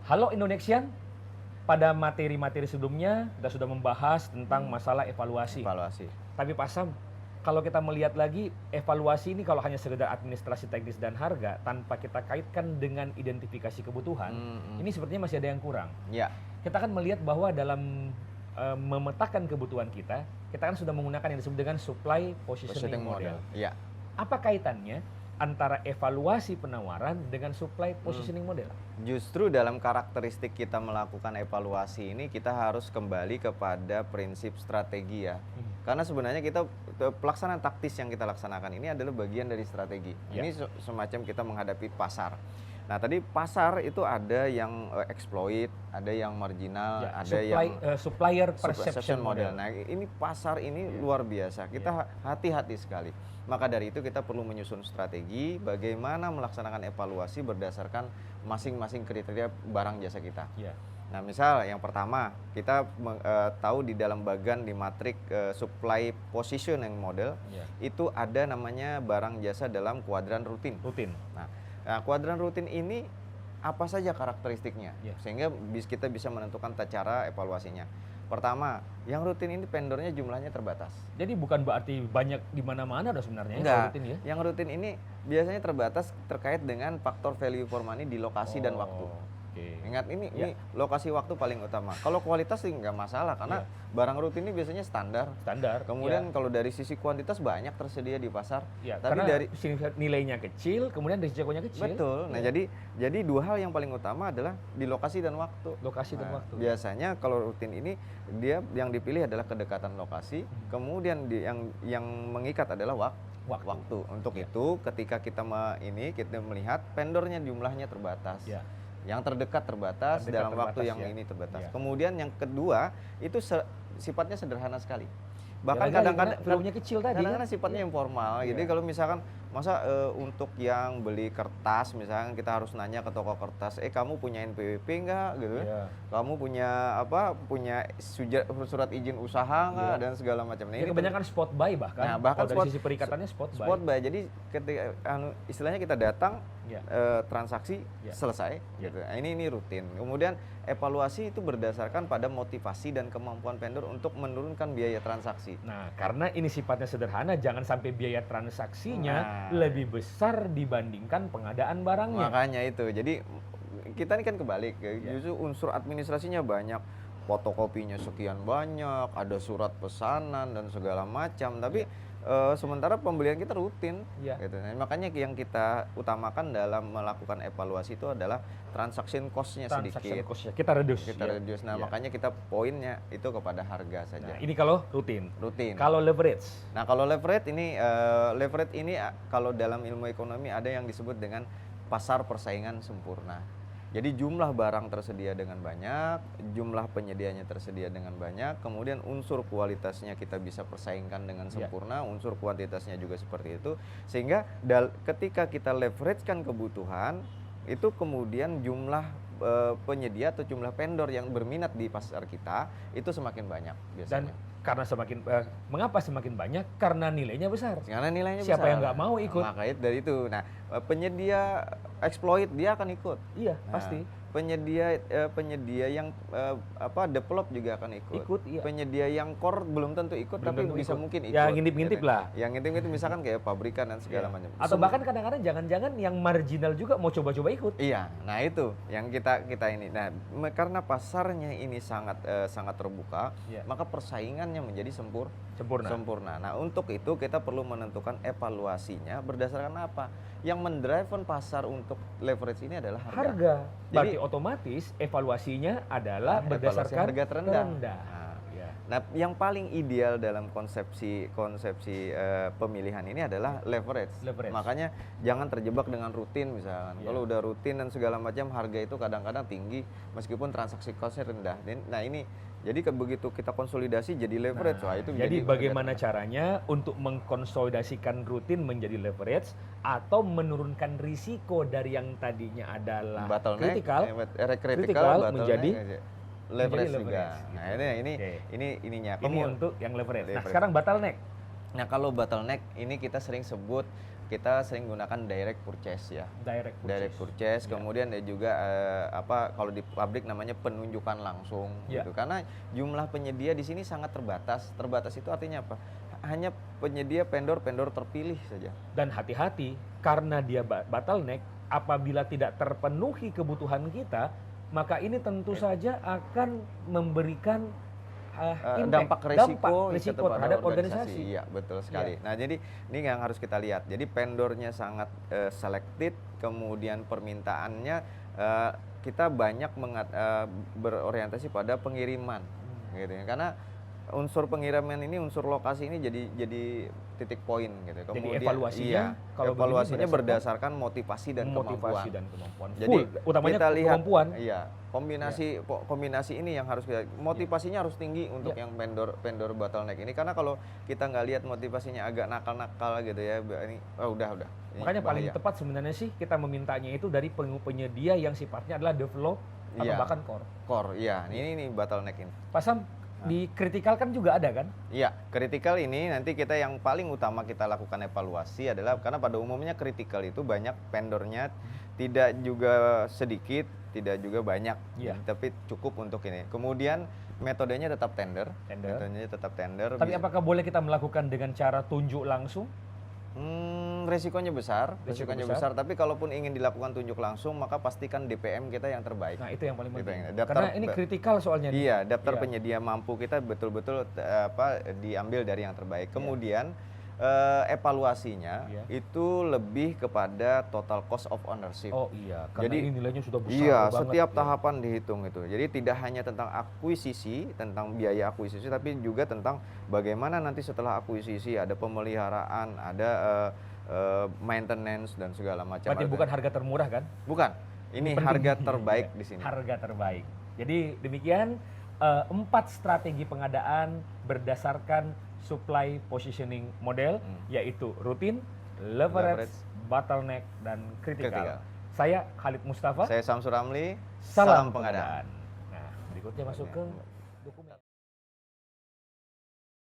Halo Indonesian, pada materi-materi sebelumnya kita sudah membahas tentang masalah evaluasi. Evaluasi. Tapi Pak Sam, kalau kita melihat lagi, evaluasi ini kalau hanya sekedar administrasi teknis dan harga, tanpa kita kaitkan dengan identifikasi kebutuhan, ini sepertinya masih ada yang kurang. Ya. Kita kan melihat bahwa dalam memetakan kebutuhan kita kan sudah menggunakan yang disebut dengan supply positioning model. Ya. Apa kaitannya antara evaluasi penawaran dengan supply positioning model? Justru dalam karakteristik kita melakukan evaluasi ini kita harus kembali kepada prinsip strategi ya. Karena sebenarnya kita pelaksanaan taktis yang kita laksanakan ini adalah bagian dari strategi. Ini semacam kita menghadapi pasar. Nah, tadi pasar itu ada yang exploit, ada yang marginal, ada yang supplier perception model. Nah, ini pasar ini luar biasa. Kita hati-hati sekali. Maka dari itu kita perlu menyusun strategi bagaimana melaksanakan evaluasi berdasarkan masing-masing kriteria barang jasa kita. Nah, misal yang pertama kita tahu di dalam bagan di matrik supply positioning model itu ada namanya barang jasa dalam kuadran rutin. Nah, kuadran rutin ini apa saja karakteristiknya sehingga kita bisa menentukan cara evaluasinya. Pertama, yang rutin ini vendornya jumlahnya terbatas. Jadi bukan berarti banyak di mana-mana dong sebenarnya. Enggak, rutin ya? Yang rutin ini biasanya terbatas terkait dengan faktor value for money di lokasi dan waktu. Ingat ini lokasi waktu paling utama. Kalau kualitas sih nggak masalah karena barang rutin ini biasanya standar. Kemudian kalau dari sisi kuantitas banyak tersedia di pasar. Tapi karena dari nilainya kecil, kemudian risikonya kecil. Betul. Nah jadi dua hal yang paling utama adalah di lokasi dan waktu. Biasanya kalau rutin ini dia yang dipilih adalah kedekatan lokasi. Kemudian yang mengikat adalah waktu. Untuk itu ketika kita melihat vendornya jumlahnya terbatas. Yang terdekat terbatas dalam waktu yang ini terbatas. Kemudian yang kedua itu sifatnya sederhana sekali. Bahkan kadang-kadang filmnya kecil tadi. Kadang-kadang sifatnya informal. Jadi kalau misalkan masa untuk yang beli kertas misalkan kita harus nanya ke toko kertas, kamu punya NPWP enggak gitu. Kamu punya punya surat izin usaha enggak dan segala macam. Nah, ini kebanyakan spot buy bahkan. Bahkan dari sisi perikatannya spot buy. Jadi ketika istilahnya kita datang transaksi selesai gitu. Nah, ini rutin. Kemudian evaluasi itu berdasarkan pada motivasi dan kemampuan vendor untuk menurunkan biaya transaksi. Nah, karena ini sifatnya sederhana, jangan sampai biaya transaksinya lebih besar dibandingkan pengadaan barangnya. Makanya itu. Jadi kita ini kan kebalik, justru unsur administrasinya banyak, fotokopinya sekian banyak, ada surat pesanan dan segala macam. Tapi sementara pembelian kita rutin, gitu. Nah, makanya yang kita utamakan dalam melakukan evaluasi itu adalah transaction cost-nya sedikit. Kita reduce. Nah, makanya kita poinnya itu kepada harga saja. Nah, ini kalau rutin. Kalau leverage. Nah, kalau leverage ini kalau dalam ilmu ekonomi ada yang disebut dengan pasar persaingan sempurna. Jadi jumlah barang tersedia dengan banyak, jumlah penyediaannya tersedia dengan banyak, kemudian unsur kualitasnya kita bisa persaingkan dengan sempurna, unsur kuantitasnya juga seperti itu, sehingga ketika kita leverage-kan kebutuhan, itu kemudian jumlah penyedia atau jumlah vendor yang berminat di pasar kita itu semakin banyak biasanya. Dan karena mengapa semakin banyak? Karena nilainya besar. Siapa yang nggak mau ikut? Makanya dari itu. Nah, penyedia exploit dia akan ikut. Iya, pasti. Penyedia yang develop juga akan ikut. Penyedia yang core belum tentu ikut, tapi bisa mungkin ikut. Yang ngintip-ngintip lah. Yang ngintip-ngintip misalkan kayak pabrikan dan segala macam. Atau bahkan kadang-kadang jangan-jangan yang marginal juga mau coba-coba ikut. Iya, nah itu yang kita ini. Nah, karena pasarnya ini sangat terbuka, maka persaingannya menjadi sempurna. Nah, untuk itu kita perlu menentukan evaluasinya berdasarkan apa? Yang mendrive pasar untuk leverage ini adalah harga. Jadi otomatis evaluasinya adalah berdasarkan harga terendah. Nah, yang paling ideal dalam konsepsi pemilihan ini adalah leverage. Makanya jangan terjebak dengan rutin misalkan. Kalau udah rutin dan segala macam, harga itu kadang-kadang tinggi meskipun transaksi cost-nya rendah. Nah, ini jadi begitu kita konsolidasi jadi leverage. Jadi bagaimana caranya untuk mengkonsolidasikan rutin menjadi leverage atau menurunkan risiko dari yang tadinya adalah kritikal menjadi leverage juga. Nah, ini ininya. Ini untuk yang leverage. Nah, sekarang bottleneck. Nah, kalau bottleneck ini kita sering gunakan direct purchase ya. Direct purchase. Ya. Kemudian ada juga kalau di pabrik namanya penunjukan langsung gitu. Karena jumlah penyedia di sini sangat terbatas. Terbatas itu artinya apa? Hanya penyedia vendor terpilih saja. Dan hati-hati karena dia bottleneck, apabila tidak terpenuhi kebutuhan kita, maka ini tentu saja akan memberikan dampak resiko terhadap organisasi. Iya, betul sekali. Nah, jadi ini yang harus kita lihat. Jadi vendornya sangat selected, kemudian permintaannya kita banyak berorientasi pada pengiriman, gitu ya. Karena unsur pengiriman ini, unsur lokasi ini jadi titik poin gitu. Kemudian evaluasinya berdasarkan motivasi dan kemampuan. Jadi utamanya kita lihat kemampuan. Iya, kombinasi ini yang harus kita, motivasinya harus tinggi untuk yang vendor bottleneck ini, karena kalau kita nggak lihat motivasinya agak nakal-nakal gitu ya, ini udah. Makanya paling tepat sebenarnya sih kita memintanya itu dari penyedia yang sifatnya adalah develop atau bahkan core. Core, iya. Ini bottleneck ini. Pak Sam, di kritikal kan juga ada kan? Iya, kritikal ini nanti kita yang paling utama kita lakukan evaluasi adalah karena pada umumnya kritikal itu banyak vendornya, tidak juga sedikit, tidak juga banyak, tapi cukup untuk ini. Kemudian metodenya tetap tender. Tapi apakah boleh kita melakukan dengan cara tunjuk langsung? Resikonya besar. Tapi kalaupun ingin dilakukan tunjuk langsung, maka pastikan DPM kita yang terbaik. Nah, itu yang paling penting. Karena ini kritikal soalnya. Iya, daftar penyedia mampu kita betul-betul diambil dari yang terbaik. Kemudian evaluasinya itu lebih kepada total cost of ownership. Oh iya, karena jadi ini nilainya sudah besar banget. Setiap ya. tahapan dihitung itu. Jadi tidak hanya tentang akuisisi, tentang biaya akuisisi, tapi juga tentang bagaimana nanti setelah akuisisi ada pemeliharaan, ada maintenance dan segala macam. Berarti bukan harga termurah kan? Bukan. Ini harga terbaik di sini. Harga terbaik. Jadi demikian 4 strategi pengadaan berdasarkan supply positioning model, yaitu rutin, leverage, bottleneck, dan critical. Saya Khalid Mustafa. Saya Samsul Ramli. Salam pengadaan. Nah, berikutnya masuk ke